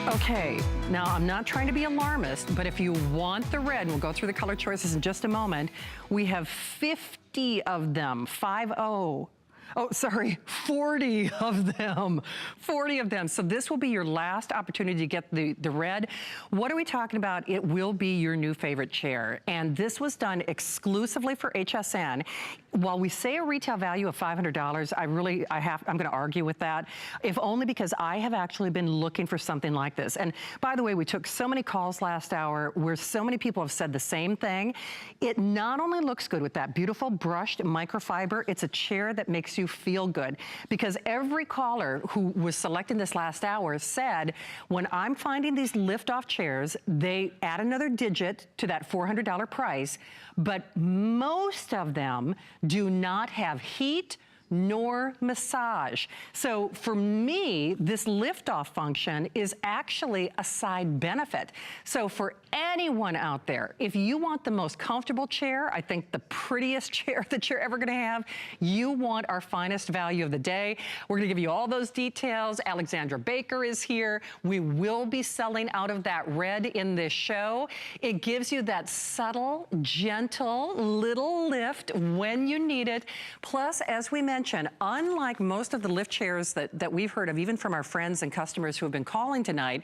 Okay, now I'm not trying to be alarmist, but if you want the red, and we'll go through the color choices in just a moment, we have 50 of them, 50. Oh, sorry, 40 of them, 40 of them. So this will be your last opportunity to get the red. What are we talking about? It will be your new favorite chair. And this was done exclusively for HSN. While we say a retail value of $500, I'm gonna argue with that, if only because I have actually been looking for something like this. And by the way, we took so many calls last hour where so many people have said the same thing. It not only looks good with that beautiful brushed microfiber, it's a chair that makes you feel good, because every caller who was selecting this last hour said, when I'm finding these lift-off chairs, they add another digit to that $400 price, but most of them do not have heat nor massage. So for me, this lift-off function is actually a side benefit. So for anyone out there, if you want the most comfortable chair, I think the prettiest chair that you're ever gonna have, you want our finest value of the day. We're gonna give you all those details. Alexandra Baker is here. We will be selling out of that red in this show. It gives you that subtle, gentle little lift when you need it. Plus, as we mentioned, unlike most of the lift chairs that we've heard of, even from our friends and customers who have been calling tonight,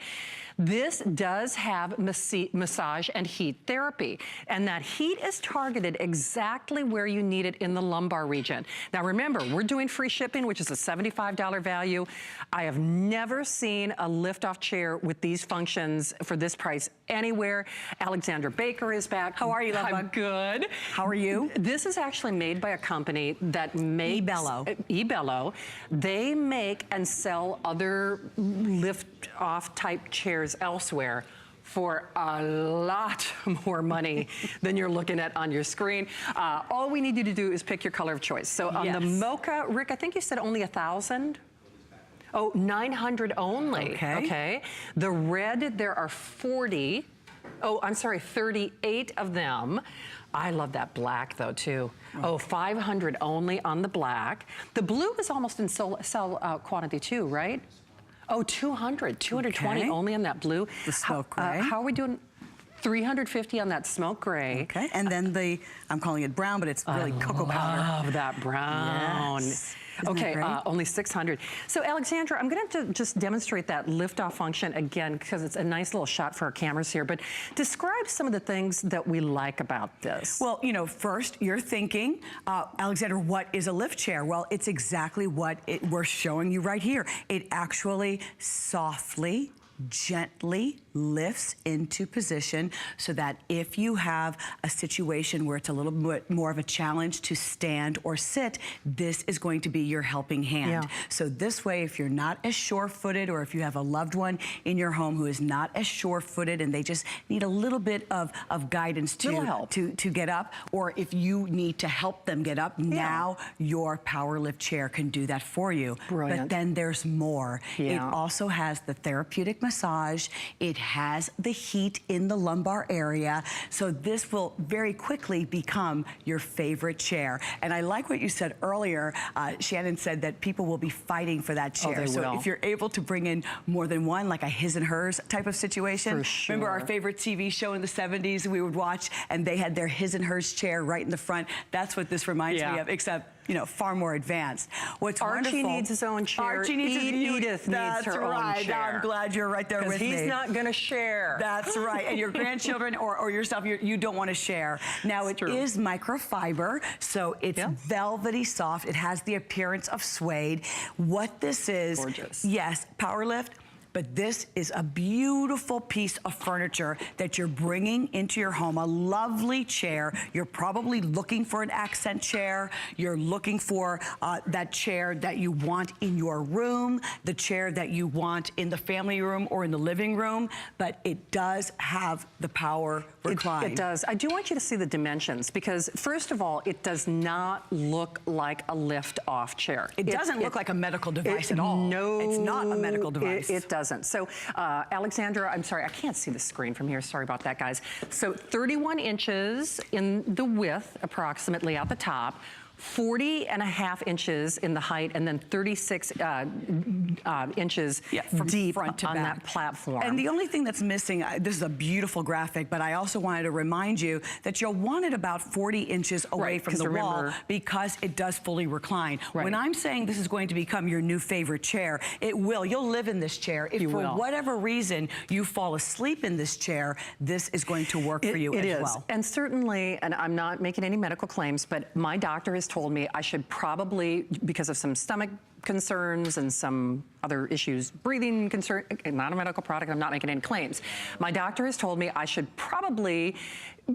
this does have massage and heat therapy. And that heat is targeted exactly where you need it in the lumbar region. Now remember, we're doing free shipping, which is a $75 value. I have never seen a lift-off chair with these functions for this price anywhere. Alexandra Baker is back. How are you, love bug? I'm good. How are you? This is actually made by a company that makes eBello. They make and sell other lift-off type chairs elsewhere for a lot more money than you're looking at on your screen. All we need you to do is pick your color of choice. So on the mocha, Rick, I think you said only 1,000? Oh, 900 only. Okay. The red, there are 40. Oh, I'm sorry, 38 of them. I love that black though too. Oh, 500 only on the black. The blue is almost in sell quantity too, right? Oh, 220 only on that blue. The smoke gray. How are we doing? 350 on that smoke gray. Okay, and then I'm calling it brown, but it's really cocoa powder. I love that brown. Yes. Okay, only 600. So Alexandra, I'm gonna have to just demonstrate that lift-off function again, because it's a nice little shot for our cameras here, but describe some of the things that we like about this. Well, you know, first you're thinking, Alexandra, what is a lift chair? Well, it's exactly what we're showing you right here. It actually softly, gently lifts into position so that if you have a situation where it's a little bit more of a challenge to stand or sit, this is going to be your helping hand. So this way, if you're not as sure-footed, or if you have a loved one in your home who is not as sure-footed and they just need a little bit of guidance to get up, or if you need to help them get up, now your power lift chair can do that for you. Brilliant. But then there's more. It also has the therapeutic massage. It has the heat in the lumbar area. So this will very quickly become your favorite chair. And I like what you said earlier. Shannon said that people will be fighting for that chair. Oh, they will. If you're able to bring in more than one, like a his and hers type of situation. For sure. Remember our favorite TV show in the 70s we would watch, and they had their his and hers chair right in the front? That's what this reminds me of, except, you know, far more advanced. What's Archie needs his own chair. Archie needs Edith needs her own chair. I'm glad you're right there with me. Because he's not gonna share. That's right. And your grandchildren or yourself, you don't want to share. Now it is microfiber, so it's velvety soft. It has the appearance of suede. What this is, gorgeous. Yes, power lift. But this is a beautiful piece of furniture that you're bringing into your home, a lovely chair. You're probably looking for an accent chair. You're looking for that chair that you want in your room, the chair that you want in the family room or in the living room, but it does have the power recline. It does. I do want you to see the dimensions, because first of all, it does not look like a lift-off chair. It doesn't look like a medical device at all. No. It's not a medical device. It doesn't. So, Alexandra, I'm sorry, I can't see the screen from here. Sorry about that, guys. So 31 inches in the width, approximately at the top. 40 and a half inches in the height and then 36 inches from deep front to on back. that platform. And the only thing that's missing, this is a beautiful graphic, but I also wanted to remind you that you'll want it about 40 inches away from the wall because it does fully recline. When I'm saying this is going to become your new favorite chair, it will. You'll live in this chair. If for whatever reason you fall asleep in this chair, this is going to work for you as well. And certainly, and I'm not making any medical claims, but my doctor has told me I should probably, because of some stomach concerns and some other issues, breathing concern, not a medical product, I'm not making any claims. My doctor has told me I should probably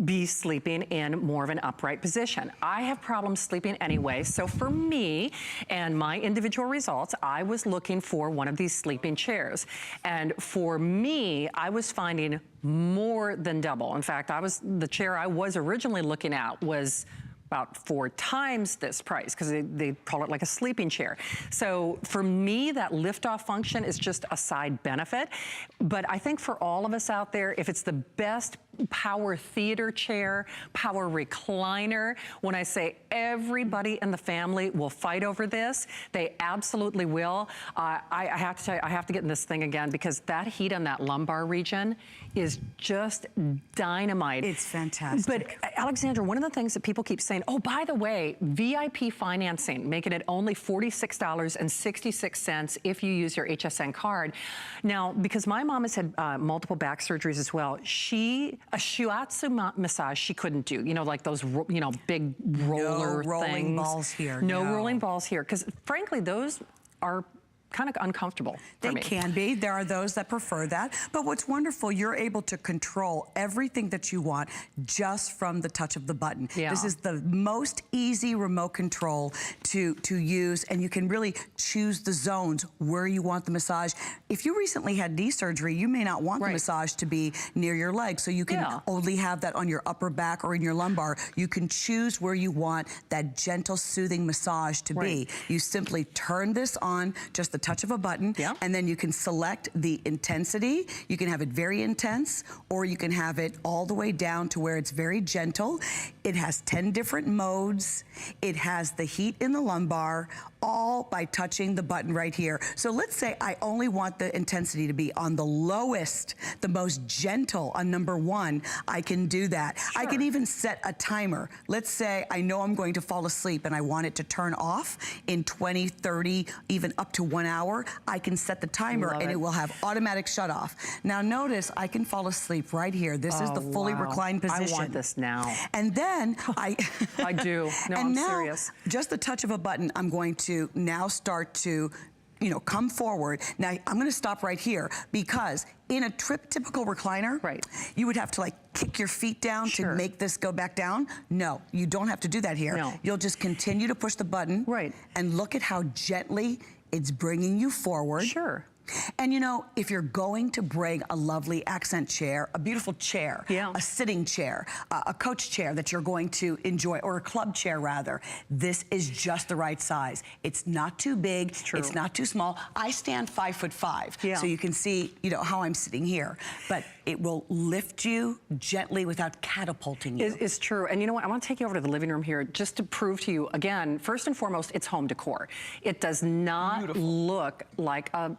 be sleeping in more of an upright position. I have problems sleeping anyway, so for me and my individual results, I was looking for one of these sleeping chairs. And for me, I was finding more than double. In fact, the chair I was originally looking at was about 4 times this price because they call it like a sleeping chair. So for me, that liftoff function is just a side benefit. But I think for all of us out there, if it's the best power theater chair, power recliner, when I say everybody in the family will fight over this, they absolutely will. I have to tell you, I have to get in this thing again because that heat on that lumbar region is just dynamite. It's fantastic. But Alexandra, one of the things that people keep saying, oh, by the way, VIP financing, making it only $46.66 if you use your HSN card. Now, because my mom has had multiple back surgeries as well, a shiatsu massage she couldn't do. You know, like those, big roller no rolling things. balls here. No rolling balls here. Because frankly, those are kind of uncomfortable for me. They can be. There are those that prefer that. But what's wonderful, you're able to control everything that you want just from the touch of the button. Yeah. This is the most easy remote control to use, and you can really choose the zones where you want the massage. If you recently had knee surgery, you may not want the massage to be near your leg, so you can only have that on your upper back or in your lumbar. You can choose where you want that gentle, soothing massage to be. You simply turn this on, just the touch of a button, and then you can select the intensity. You can have it very intense, or you can have it all the way down to where it's very gentle. It has 10 different modes. It has the heat in the lumbar, all by touching the button right here. So let's say I only want the intensity to be on the lowest, the most gentle on number 1. I can do that. I can even set a timer. Let's say I know I'm going to fall asleep and I want it to turn off in 20, 30, even up to 1 hour. I can set the timer and it will have automatic shut off. Now notice I can fall asleep right here. This is the fully reclined position. I want this now. And then I do. No, I'm serious. Just the touch of a button, I'm going to now start to, come forward. Now, I'm going to stop right here because in a typical recliner, you would have to kick your feet down to make this go back down. No, you don't have to do that here. No. You'll just continue to push the button and look at how gently it's bringing you forward. And if you're going to bring a lovely accent chair, a beautiful chair, a sitting chair, a coach chair that you're going to enjoy, or a club chair rather, this is just the right size. It's not too big, it's not too small. I stand 5'5", so you can see, how I'm sitting here. But it will lift you gently without catapulting you. It's true. And you know what? I want to take you over to the living room here just to prove to you, again, first and foremost, it's home decor. It does not look like a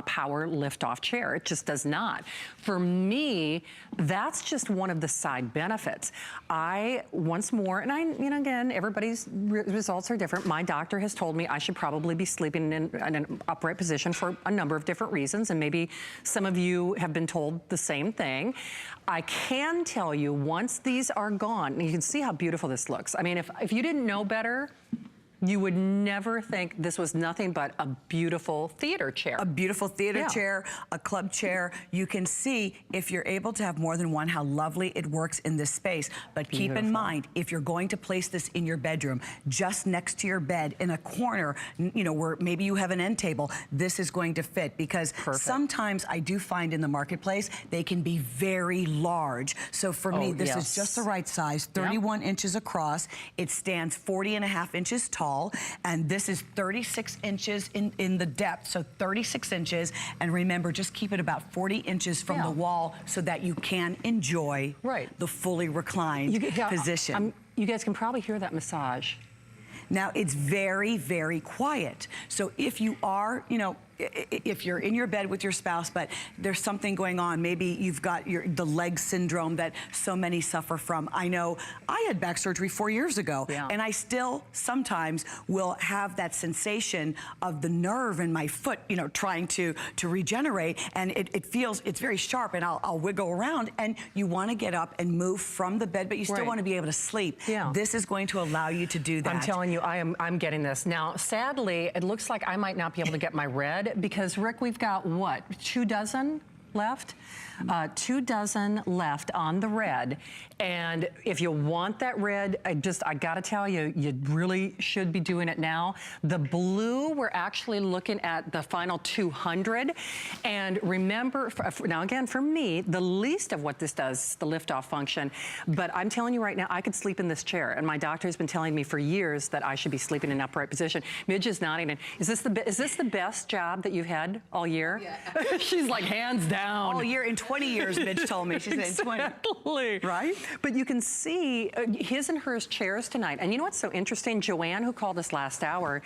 power lift-off chair. It just does not. For me, that's just one of the side benefits. Once more, and again, everybody's results are different. My doctor has told me I should probably be sleeping in an upright position for a number of different reasons, and maybe some of you have been told the same thing. I can tell you, once these are gone, and you can see how beautiful this looks. I mean, if you didn't know better, you would never think this was nothing but a beautiful theater chair. A beautiful theater chair, a club chair. You can see, if you're able to have more than one, how lovely it works in this space. But keep in mind, if you're going to place this in your bedroom, just next to your bed, in a corner, where maybe you have an end table, this is going to fit. Because sometimes I do find in the marketplace, they can be very large. So for me, this is just the right size, 31 inches across. It stands 40.5 inches tall. And this is 36 inches in the depth, so 36 inches. And remember, just keep it about 40 inches from the wall so that you can enjoy the fully reclined position. You guys can probably hear that massage. Now, it's very, very quiet. So if you are, you know, if you're in your bed with your spouse, but there's something going on, maybe you've got the leg syndrome that so many suffer from. I know I had back surgery 4 years ago, and I still sometimes will have that sensation of the nerve in my foot, you know, trying to regenerate, and it feels, it's very sharp, and I'll wiggle around, and you want to get up and move from the bed, but you still want to be able to sleep. This is going to allow you to do that. I'm telling you, I'm getting this. Now, sadly, it looks like I might not be able to get my red, because Rick, we've got what, 2 dozen left? 2 dozen left on the red. And if you want that red, I gotta tell you, you really should be doing it now. The blue, we're actually looking at the final 200. And remember, now again, for me, the least of what this does is the liftoff function. But I'm telling you right now, I could sleep in this chair. And my doctor has been telling me for years that I should be sleeping in an upright position. Midge is nodding. And is this the best job that you've had all year? Yeah. She's like, hands down. All year, in 20 years, Midge told me. She said exactly. 20. Right? But you can see his and hers chairs tonight. And you know what's so interesting? Joanne, who called us last hour,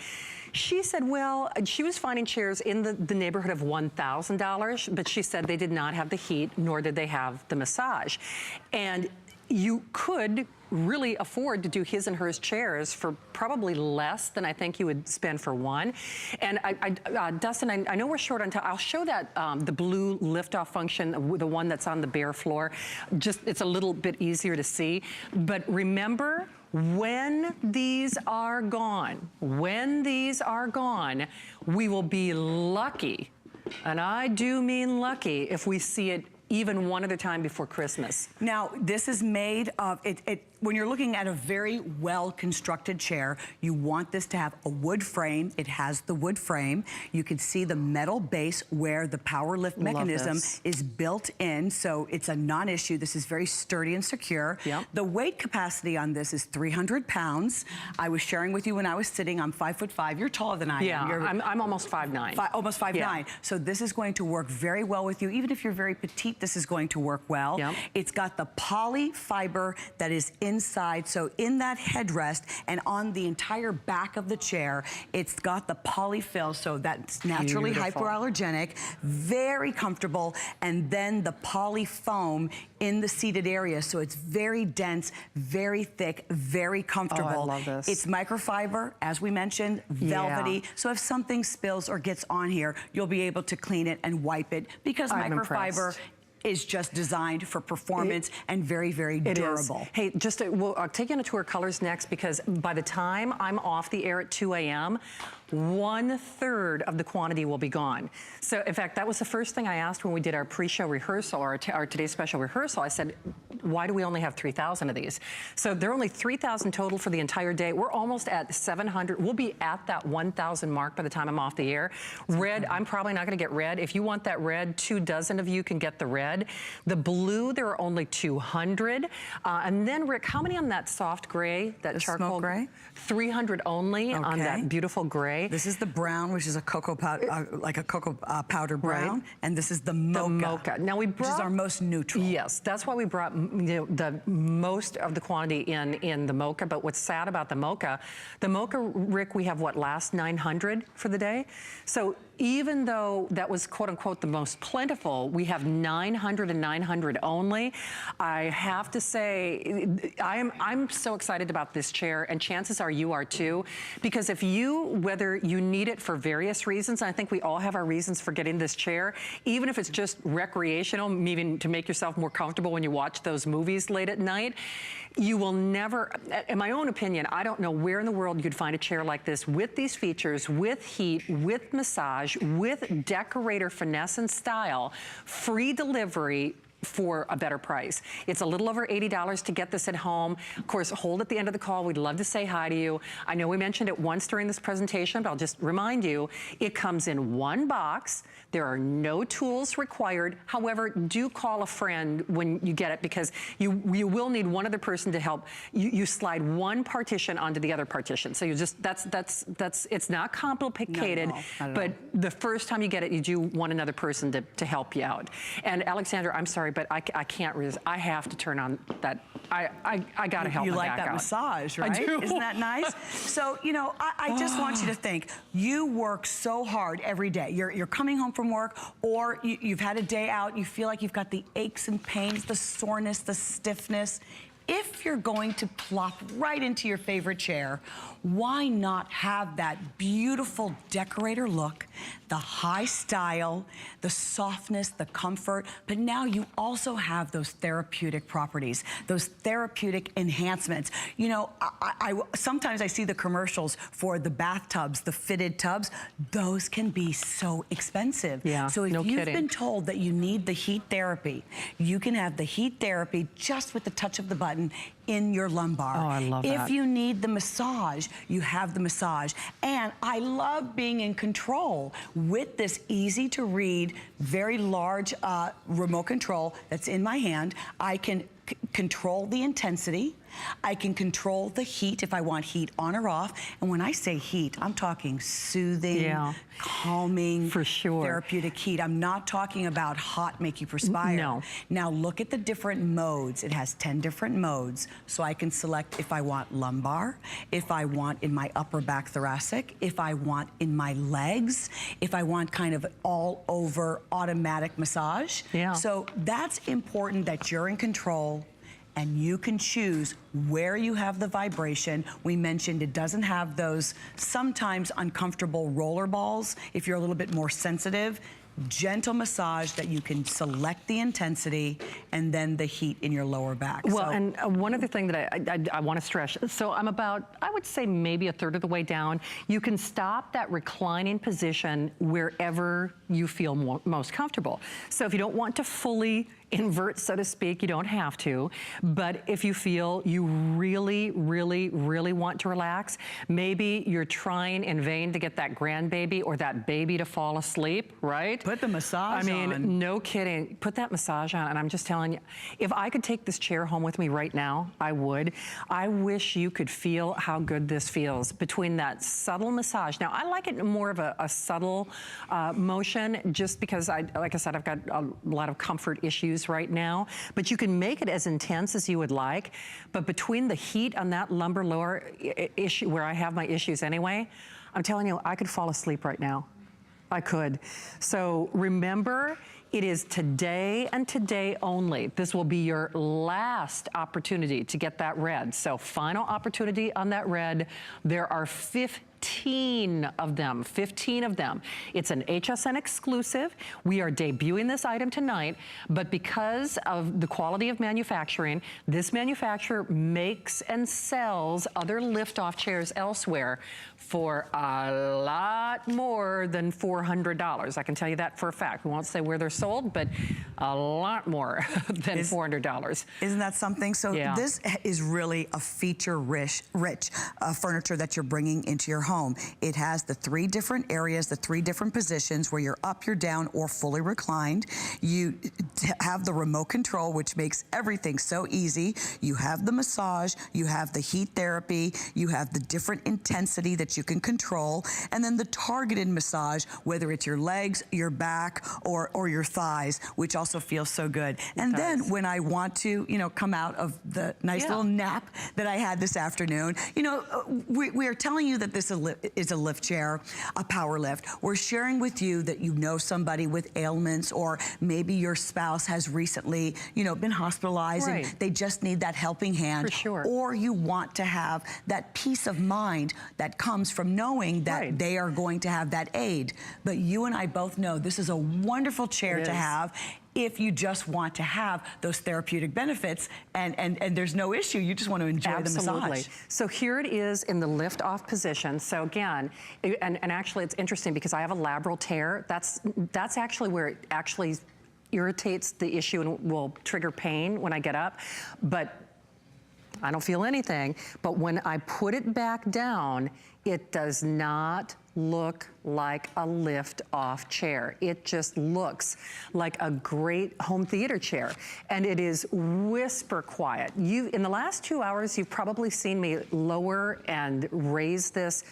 she said, well, she was finding chairs in the neighborhood of $1,000, but she said they did not have the heat, nor did they have the massage. And you could really afford to do his and hers chairs for probably less than I think you would spend for one. And Dustin, I know we're short on time. I'll show that the blue liftoff function, the one that's on the bare floor. Just, it's a little bit easier to see. But remember, when these are gone, we will be lucky, and I do mean lucky, if we see it even one other time before Christmas. Now, this is made of, when you're looking at a very well-constructed chair, you want this to have a wood frame. It has the wood frame. You can see the metal base where the power lift mechanism is built in, so it's a non-issue. This is very sturdy and secure. The weight capacity on this is 300 pounds. I was sharing with you when I was sitting, I'm 5'5". You're taller than I am. I'm almost 5'9". Almost 5'9". So this is going to work very well with you. Even if you're very petite, this is going to work well. It's got the poly fiber that is inside, so in that headrest and on the entire back of the chair, it's got the polyfill, so that's naturally hypoallergenic, very comfortable, and then the poly foam in the seated area, so it's very dense, very thick, very comfortable. Oh, I love this. It's microfiber, as we mentioned, velvety, so if something spills or gets on here, you'll be able to clean it and wipe it, because microfiber is just designed for performance and very, very durable. Hey, I'll take you on a tour of colors next, because by the time I'm off the air at 2 a.m., 1/3 of the quantity will be gone. So in fact, that was the first thing I asked when we did our pre-show rehearsal, or our today's special rehearsal. I said, why do we only have 3,000 of these? So there are only 3,000 total for the entire day. We're almost at 700. We'll be at that 1,000 mark by the time I'm off the air. Red, I'm probably not gonna get red. If you want that red, 2 dozen of you can get the red. The blue, there are only 200. And then Rick, how many on that soft gray, that charcoal? Smoke gray? 300 only on that beautiful gray. This is the brown, which is a cocoa powder, like a cocoa powder brown, and this is the mocha. The mocha. Now we brought, which is our most neutral. Yes, that's why we brought the most of the quantity in the mocha. But what's sad about the mocha, Rick, we have what, last 900 for the day. So even though that was quote unquote the most plentiful, we have 900 and 900 only. I have to say, I'm so excited about this chair, and chances are you are too, because whether you need it for various reasons, and I think we all have our reasons for getting this chair, even if it's just recreational, maybe to make yourself more comfortable when you watch those movies late at night, you will never, in my own opinion, I don't know where in the world you'd find a chair like this with these features, with heat, with massage, with decorator finesse and style, free delivery, for a better price. It's a little over $80 to get this at home. Of course, hold at the end of the call. We'd love to say hi to you. I know we mentioned it once during this presentation, but I'll just remind you, it comes in one box. There are no tools required. However, do call a friend when you get it, because you will need one other person to help. You slide one partition onto the other partition. So you just, it's not complicated, but the first time you get it, you do want another person to help you out. And Alexandra, I'm sorry, sorry, but I can't resist. I have to turn on that. I gotta help my back out. You like that massage, right? I do. Isn't that nice? So, you know, I just want you to think, you work so hard every day. You're coming home from work, or you've had a day out, you feel like you've got the aches and pains, the soreness, the stiffness. If you're going to plop right into your favorite chair, why not have that beautiful decorator look, the high style, the softness, the comfort, but now you also have those therapeutic properties, those therapeutic enhancements. You know, sometimes I see the commercials for the bathtubs, the fitted tubs. Those can be so expensive. Yeah, so if no you've kidding. been told that you need the heat therapy, you can have the heat therapy just with the touch of the button in your lumbar. Oh, I love that. If you need the massage, you have the massage. And I love being in control with this easy to read, very large remote control that's in my hand. I can control the intensity. I can control the heat if I want heat on or off. And when I say heat, I'm talking soothing, calming, for sure, therapeutic heat. I'm not talking about hot, make you perspire. No. Now look at the different modes. It has 10 different modes. So I can select if I want lumbar, if I want in my upper back thoracic, if I want in my legs, if I want kind of all over automatic massage. Yeah. So that's important that you're in control and you can choose where you have the vibration. We mentioned it doesn't have those sometimes uncomfortable roller balls. If you're a little bit more sensitive, gentle massage that you can select the intensity and then the heat in your lower back. Well, and one other thing that I want to stress, so I'm about, I would say maybe a third of the way down. You can stop that reclining position wherever you feel most comfortable. So if you don't want to fully invert, so to speak, you don't have to. But if you feel you really, really, really want to relax, maybe you're trying in vain to get that grandbaby or that baby to fall asleep, right? Put the massage on. I mean, no kidding. Put that massage on, and I'm just telling you, if I could take this chair home with me right now, I would. I wish you could feel how good this feels between that subtle massage. Now, I like it more of a subtle motion, just because, like I said, I've got a lot of comfort issues right now, but you can make it as intense as you would like. But between the heat on that lumbar lower issue, where I have my issues anyway, I'm telling you, I could fall asleep right now. I could. So remember, it is today and today only. This will be your last opportunity to get that red. So final opportunity on that red. There are 15 of them, 15 of them. It's an HSN exclusive. We are debuting this item tonight, but because of the quality of manufacturing, this manufacturer makes and sells other lift-off chairs elsewhere for a lot more than $400. I can tell you that for a fact. We won't say where they're sold, but a lot more than $400. Isn't that something? So this is really a feature-rich furniture that you're bringing into your home. It has the 3 different areas, the 3 different positions where you're up, you're down, or fully reclined. You have the remote control, which makes everything so easy. You have the massage, you have the heat therapy, you have the different intensity that you can control, and then the targeted massage, whether it's your legs, your back, or your thighs, which also feels so good. And then when I want to, you know, come out of the nice little nap that I had this afternoon, you know, we are telling you that this is a lift chair, a power lift. We're sharing with you that you know somebody with ailments, or maybe your spouse has recently, you know, been hospitalized and they just need that helping hand. For sure. Or you want to have that peace of mind that comes from knowing that they are going to have that aid. But you and I both know this is a wonderful chair to have if you just want to have those therapeutic benefits, and there's no issue. You just want to enjoy the massage. So here it is in the lift off position. So again, and actually it's interesting because I have a labral tear. That's actually where it actually irritates the issue and will trigger pain when I get up. But I don't feel anything. But when I put it back down, it does not look like a lift-off chair. It just looks like a great home theater chair. And it is whisper quiet. In the last 2 hours, you've probably seen me lower and raise this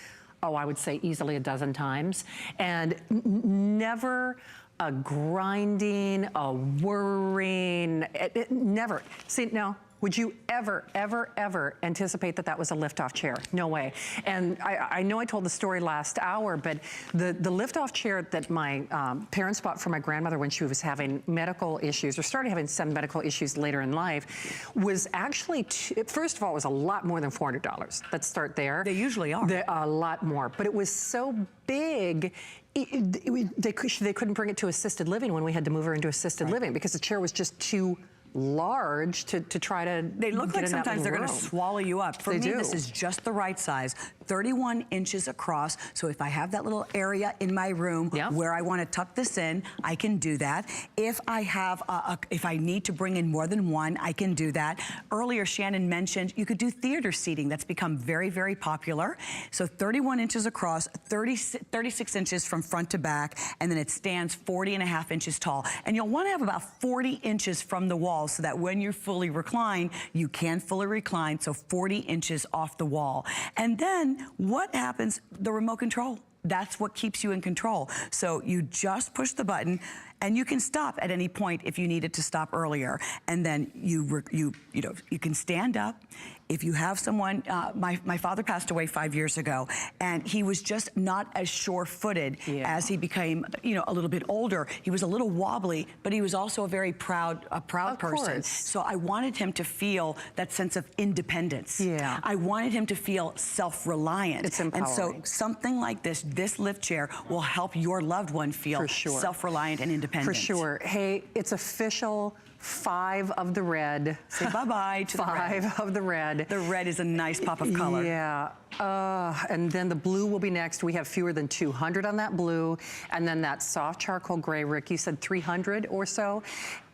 oh, I would say easily a dozen times. And never a grinding, a worrying, never. See, no. Would you ever, ever, ever anticipate that that was a lift-off chair? No way. And I know I told the story last hour, but the lift-off chair that my parents bought for my grandmother when she was having medical issues, or started having some medical issues later in life, was actually, first of all, it was a lot more than $400. Let's start there. They usually are. A lot more, but it was so big, they couldn't bring it to assisted living when we had to move her into assisted living because the chair was just too large to try to They look like sometimes they're going to room. swallow you up. For They me, do. this is just the right size, 31 inches across. So if I have that little area in my room where I want to tuck this in, I can do that. If I have, if I need to bring in more than one, I can do that. Earlier, Shannon mentioned you could do theater seating. That's become very, very popular. So 31 inches across, 36 inches from front to back, and then it stands 40.5 inches tall. And you'll want to have about 40 inches from the wall so that when you fully recline, you can fully recline, so 40 inches off the wall. And then what happens? The remote control. That's what keeps you in control. So you just push the button, and you can stop at any point if you needed to stop earlier. And then you can stand up. If you have someone, my father passed away 5 years ago, and he was just not as sure-footed as he became, a little bit older. He was a little wobbly, but he was also a very proud person. So I wanted him to feel that sense of independence. Yeah. I wanted him to feel self-reliant. It's empowering. And so something like this lift chair will help your loved one feel self-reliant and independent. For sure. Hey, it's official. 5 of the red. Say bye-bye to the red. 5 of the red. The red is a nice pop of color. Yeah. And then the blue will be next. We have fewer than 200 on that blue. And then that soft charcoal gray, Rick, you said 300 or so?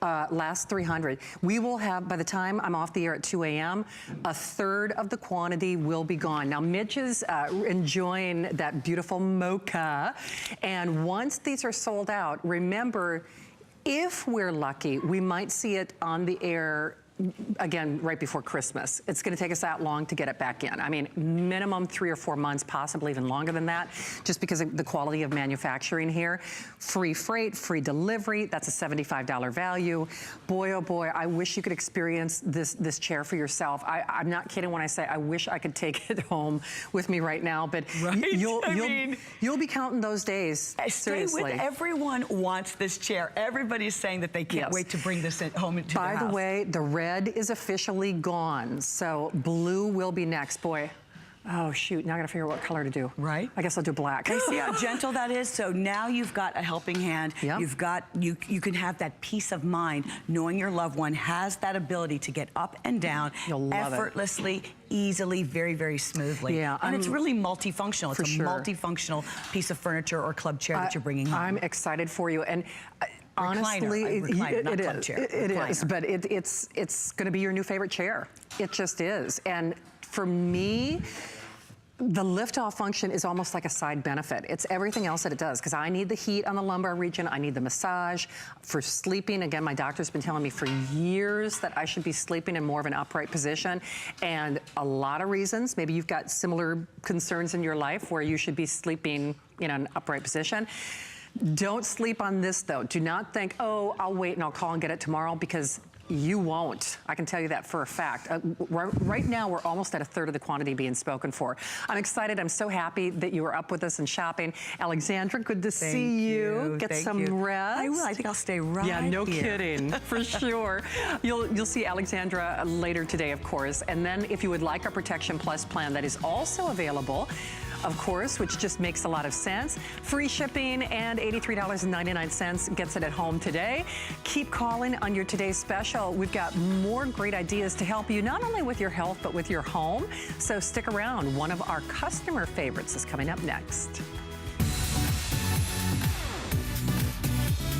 Last 300. We will have, by the time I'm off the air at 2 a.m., a third of the quantity will be gone. Now, Mitch is enjoying that beautiful mocha. And once these are sold out, remember, if we're lucky, we might see it on the air again right before Christmas. It's going to take us that long to get it back in. I mean, minimum 3 or 4 months, possibly even longer than that, just because of the quality of manufacturing here. Free freight, free delivery, that's a $75 value. Boy, oh boy, I wish you could experience this chair for yourself. I'm not kidding when I say I wish I could take it home with me right now, but you'll be counting those days, seriously. Everyone wants this chair. Everybody's saying that they can't wait to bring this home into their house. By the way, the red is officially gone, so blue will be next. Boy, oh shoot, now I gotta figure out what color to do. Right. I guess I'll do black. I see how gentle that is. So now you've got a helping hand. You've got, you can have that peace of mind knowing your loved one has that ability to get up and down effortlessly, easily, very, very smoothly. Yeah, and it's really multifunctional. It's a sure. multifunctional piece of furniture or club chair that you're bringing home. I'm excited for you. And honestly, recliner, not club chair. It is, but it's going to be your new favorite chair. It just is. And for me, the lift-off function is almost like a side benefit. It's everything else that it does, because I need the heat on the lumbar region. I need the massage. For sleeping, again, my doctor's been telling me for years that I should be sleeping in more of an upright position. And a lot of reasons, maybe you've got similar concerns in your life where you should be sleeping in an upright position. Don't sleep on this, though. Do not think, oh, I'll wait and I'll call and get it tomorrow, because you won't. I can tell you that for a fact. Right now, we're almost at a third of the quantity being spoken for. I'm excited. I'm so happy that you were up with us and shopping. Alexandra, good to see you. Get some rest. I will. I think I'll stay right here. Yeah, no kidding, for sure. You'll see Alexandra later today, of course. And then if you would like our Protection Plus plan, that is also available, of course, which just makes a lot of sense. Free shipping and $83.99 gets it at home today. Keep calling on your today's special. We've got more great ideas to help you, not only with your health, but with your home. So stick around. One of our customer favorites is coming up next.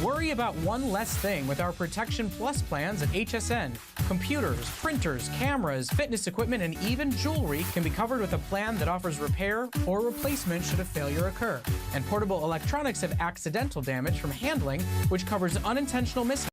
Worry about one less thing with our Protection Plus plans at HSN. Computers, printers, cameras, fitness equipment, and even jewelry can be covered with a plan that offers repair or replacement should a failure occur. And portable electronics have accidental damage from handling, which covers unintentional mishaps